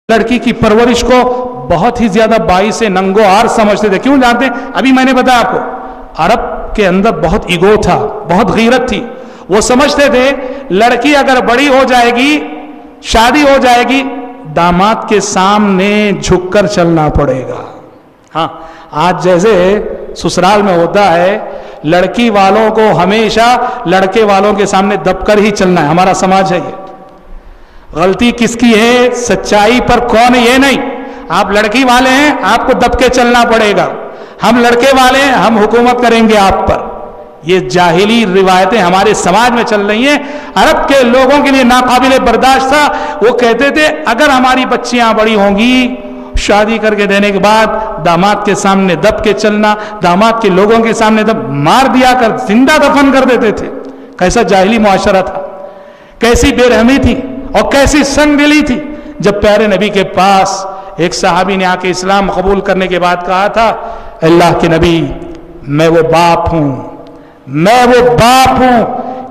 لڑکی کی پرورش کو بہت ہی زیادہ باعث ننگو آر سمجھتے تھے. کیوں جانتے ہیں؟ ابھی میں نے بتایا آپ کو, عرب کے اندر بہت ایگو تھا, بہت غیرت تھی. وہ سمجھتے تھے لڑکی اگر بڑی ہو جائے گی, شادی ہو جائے گی, داماد کے سامنے جھک کر چلنا پڑے گا. ہاں, آج جیسے سسرال میں ہوتا ہے, لڑکی والوں کو ہمیشہ لڑکے والوں کے سامنے دب کر ہی چلنا ہے. ہمارا سماج ہے یہ. غلطی کس کی ہے, سچائی پر کون ہے یہ نہیں. آپ لڑکی والے ہیں, آپ کو دب کے چلنا پڑے گا. ہم لڑکے والے ہیں, ہم حکومت کریں گے آپ پر. یہ جاہلی روایتیں ہمارے سماج میں چل رہی ہیں. عرب کے لوگوں کے لیے ناقابل برداشت تھا. وہ کہتے تھے اگر ہماری بچیاں بڑی ہوں گی, شادی کر کے دینے کے بعد داماد کے سامنے دب کے چلنا, داماد کے لوگوں کے سامنے دب مار دیا کر زندہ دفن کر دیتے تھے. کیسا جاہلی معاشرہ تھا, کیسی بے رحمی تھی اور کیسی سنگ دلی تھی. جب پیارے نبی کے پاس ایک صحابی نے آ کے اسلام قبول کرنے کے بعد کہا تھا, اللہ کے نبی, میں وہ باپ ہوں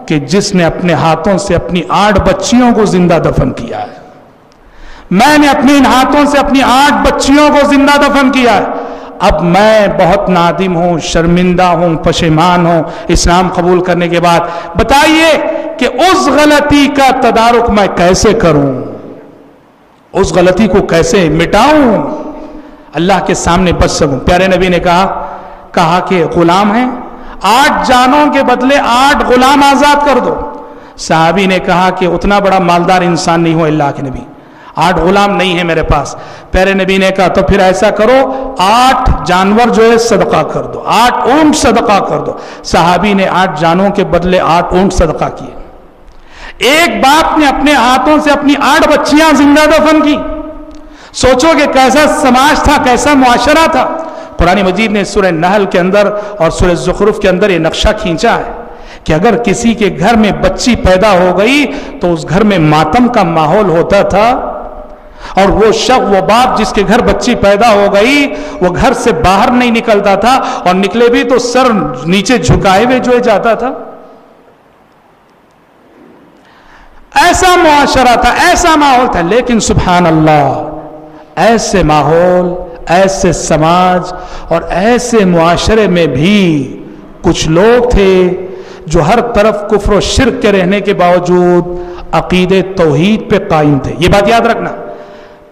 کہ جس نے اپنے ہاتھوں سے اپنی 8 بچیوں کو زندہ دفن کیا ہے. میں نے اپنے ان ہاتھوں سے اپنی 8 بچیوں کو زندہ دفن کیا ہے. اب میں بہت نادم ہوں, شرمندہ ہوں, پشیمان ہوں اسلام قبول کرنے کے بعد. بتائیے کہ اس غلطی کا تدارک میں کیسے کروں, اس غلطی کو کیسے مٹاؤں, اللہ کے سامنے بچ سکوں. پیارے نبی نے کہا کہ غلام ہیں, 8 جانوں کے بدلے 8 غلام آزاد کر دو. صحابی نے کہا کہ اتنا بڑا مالدار انسان نہیں ہو اللہ کے نبی, 8 غلام نہیں ہے میرے پاس. پیارے نبی نے کہا تو پھر ایسا کرو, 8 جانور جو ہے صدقہ کر دو, 8 اونٹ صدقہ کر دو. صحابی نے 8 جانوں کے بدلے 8 اونٹ صدقہ کیے. ایک باپ نے اپنے ہاتھوں سے اپنی 8 بچیاں زندہ دفن کی. سوچو کہ کیسا سماج تھا, کیسا معاشرہ تھا. قرآن مجید نے سورہ نحل کے اندر اور سورہ زخرف کے اندر یہ نقشہ کھینچا ہے کہ اگر کسی کے گھر میں بچی پیدا ہو گئی تو اس گھر میں ماتم کا ماحول ہوتا تھا, اور وہ شخص, وہ باپ جس کے گھر بچی پیدا ہو گئی, وہ گھر سے باہر نہیں نکلتا تھا, اور نکلے بھی تو سر نیچے جھکائے ہوئے جو جاتا تھا. ایسا معاشرہ تھا, ایسا ماحول تھا. لیکن سبحان اللہ, ایسے ماحول, ایسے سماج اور ایسے معاشرے میں بھی کچھ لوگ تھے جو ہر طرف کفر و شرک کے رہنے کے باوجود عقیدے توحید پہ قائم تھے. یہ بات یاد رکھنا,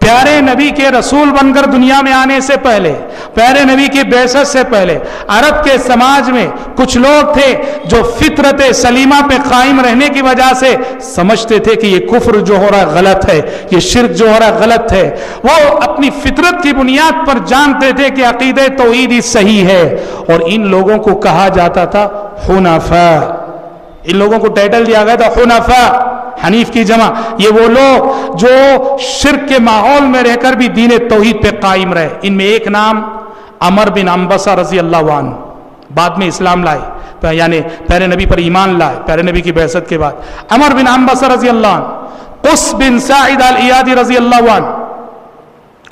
پیارے نبی کے رسول بن کر دنیا میں آنے سے پہلے, پیارے نبی کی بعثت سے پہلے عرب کے سماج میں کچھ لوگ تھے جو فطرت سلیمہ پہ قائم رہنے کی وجہ سے سمجھتے تھے کہ یہ کفر جو ہو رہا ہے غلط ہے, یہ شرک جو ہو رہا ہے غلط ہے. وہ اپنی فطرت کی بنیاد پر جانتے تھے کہ عقیدہ توحید ہی صحیح ہے, اور ان لوگوں کو کہا جاتا تھا حنفاء. ان لوگوں کو ٹائٹل دیا گیا تھا حنفاء, حنیف کی جمع. یہ وہ لوگ جو شرک کے ماحول میں رہ کر بھی دین توحید پہ قائم رہے. ان میں ایک نام عمر بن عنبسہ رضی اللہ عنہ, بعد میں اسلام لائے, یعنی پیارے نبی پر ایمان لائے پیارے نبی کی بعثت کے بعد. عمر بن عنبسہ رضی اللہ عنہ, قس بن سعید الایادی رضی اللہ عنہ,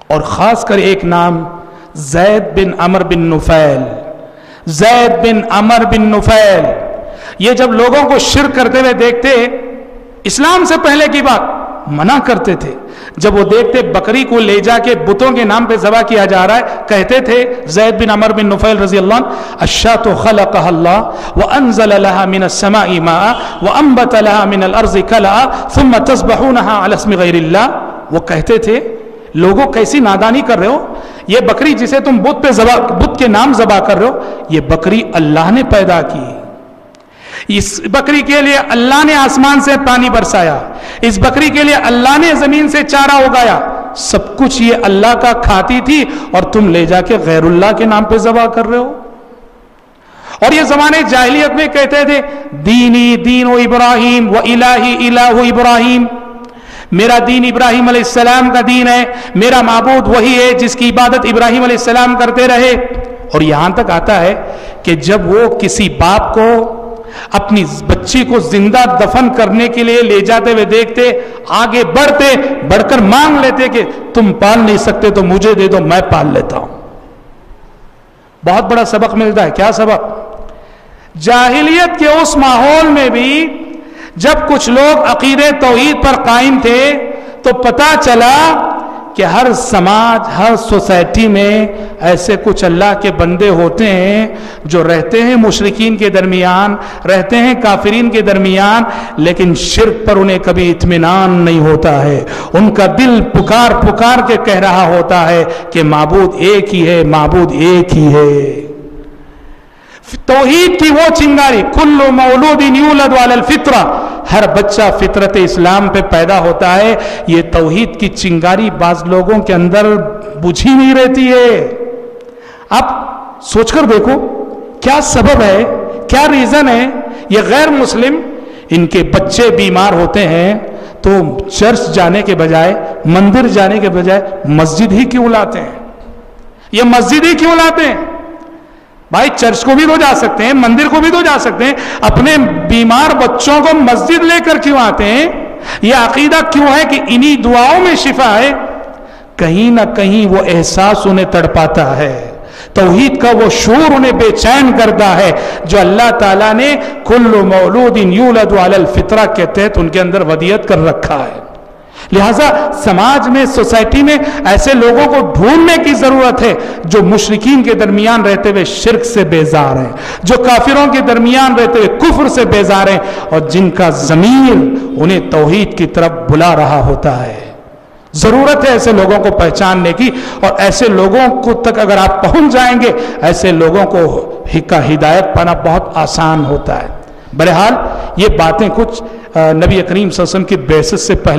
اور خاص کر ایک نام زید بن عمر بن نفیل. زید بن عمر بن نفیل, یہ جب لوگوں کو شرک کرتے ہوئے دیکھتے, اسلام سے پہلے کی بات, منع کرتے تھے. جب وہ دیکھتے بکری کو لے جا کے بتوں کے نام پہ ذبح کیا جا رہا ہے, کہتے تھے زید بن عمر بن نفیل رضی اللہ عنہ, الشاۃ خلقها اللہ وانزل لها من السماء ماء وانبت لها من الارض كلأ ثم تذبحونها على اسم غیر اللہ. وہ کہتے تھے لوگوں کیسی نادانی کر رہے ہو, یہ بکری جسے تم بت کے نام ذبح کر رہے ہو, یہ بکری اللہ نے پیدا کی. اس بکری کے لیے اللہ نے آسمان سے پانی برسایا, اس بکری کے لیے اللہ نے زمین سے چارہ اگایا, سب کچھ یہ اللہ کا کھاتی تھی, اور تم لے جا کے غیر اللہ کے نام پہ ذبح کر رہے ہو. اور یہ زمانے جاہلیت میں کہتے تھے دینی دین و ابراہیم و الہی الہ ابراہیم, میرا دین ابراہیم علیہ السلام کا دین ہے, میرا معبود وہی ہے جس کی عبادت ابراہیم علیہ السلام کرتے رہے. اور یہاں تک آتا ہے کہ جب وہ کسی باپ کو اپنی بچی کو زندہ دفن کرنے کے لیے لے جاتے ہوئے دیکھتے, آگے بڑھ کر مانگ لیتے کہ تم پال نہیں سکتے تو مجھے دے دو, میں پال لیتا ہوں. بہت بڑا سبق ملتا ہے. کیا سبق؟ جاہلیت کے اس ماحول میں بھی جب کچھ لوگ عقیدہ توحید پر قائم تھے تو پتا چلا کہ ہر سماج، ہر سوسائٹی میں ایسے کچھ اللہ کے بندے ہوتے ہیں جو رہتے ہیں مشرکین کے درمیان، رہتے ہیں کافرین کے درمیان، لیکن شرک پر انہیں کبھی اطمینان نہیں ہوتا ہے. ان کا دل پکار پکار کے کہہ رہا ہوتا ہے کہ معبود ایک ہی ہے، معبود ایک ہی ہے. توحید کی وہ چنگاری، کل مولود یولد علی الفطرہ، ہر بچہ فطرت اسلام پہ پیدا ہوتا ہے. یہ توحید کی چنگاری بعض لوگوں کے اندر بجھی نہیں رہتی ہے. آپ سوچ کر دیکھو کیا سبب ہے، کیا ریزن ہے. یہ غیر مسلم، ان کے بچے بیمار ہوتے ہیں تو چرچ جانے کے بجائے، مندر جانے کے بجائے مسجد ہی کیوں لاتے ہیں؟ یہ مسجد ہی کیوں لاتے ہیں؟ بھائی چرچ کو بھی تو جا سکتے ہیں، مندر کو بھی تو جا سکتے ہیں، اپنے بیمار بچوں کو مسجد لے کر کیوں آتے ہیں؟ یہ عقیدہ کیوں ہے کہ انہی دعاؤں میں شفا ہے؟ کہیں نہ کہیں وہ احساس انہیں تڑپاتا ہے، توحید کا وہ شعور انہیں بے چین کرتا ہے جو اللہ تعالیٰ نے کل مولود یولد علی الفطرہ کے تحت ان کے اندر ودیت کر رکھا ہے. لہٰذا سماج میں، سوسائٹی میں ایسے لوگوں کو ڈھونڈنے کی ضرورت ہے جو مشرکین کے درمیان رہتے ہوئے شرک سے بیزار ہیں، جو کافروں کے درمیان رہتے ہوئے کفر سے بیزار ہیں، اور جن کا ضمیر انہیں توحید کی طرف بلا رہا ہوتا ہے. ضرورت ہے ایسے لوگوں کو پہچاننے کی، اور ایسے لوگوں کو تک اگر آپ پہنچ جائیں گے، ایسے لوگوں کو ہدایت پانا بہت آسان ہوتا ہے. بہرحال یہ باتیں کچھ نبی کریم صلی اللہ علیہ وسلم کی بعثت سے پہلے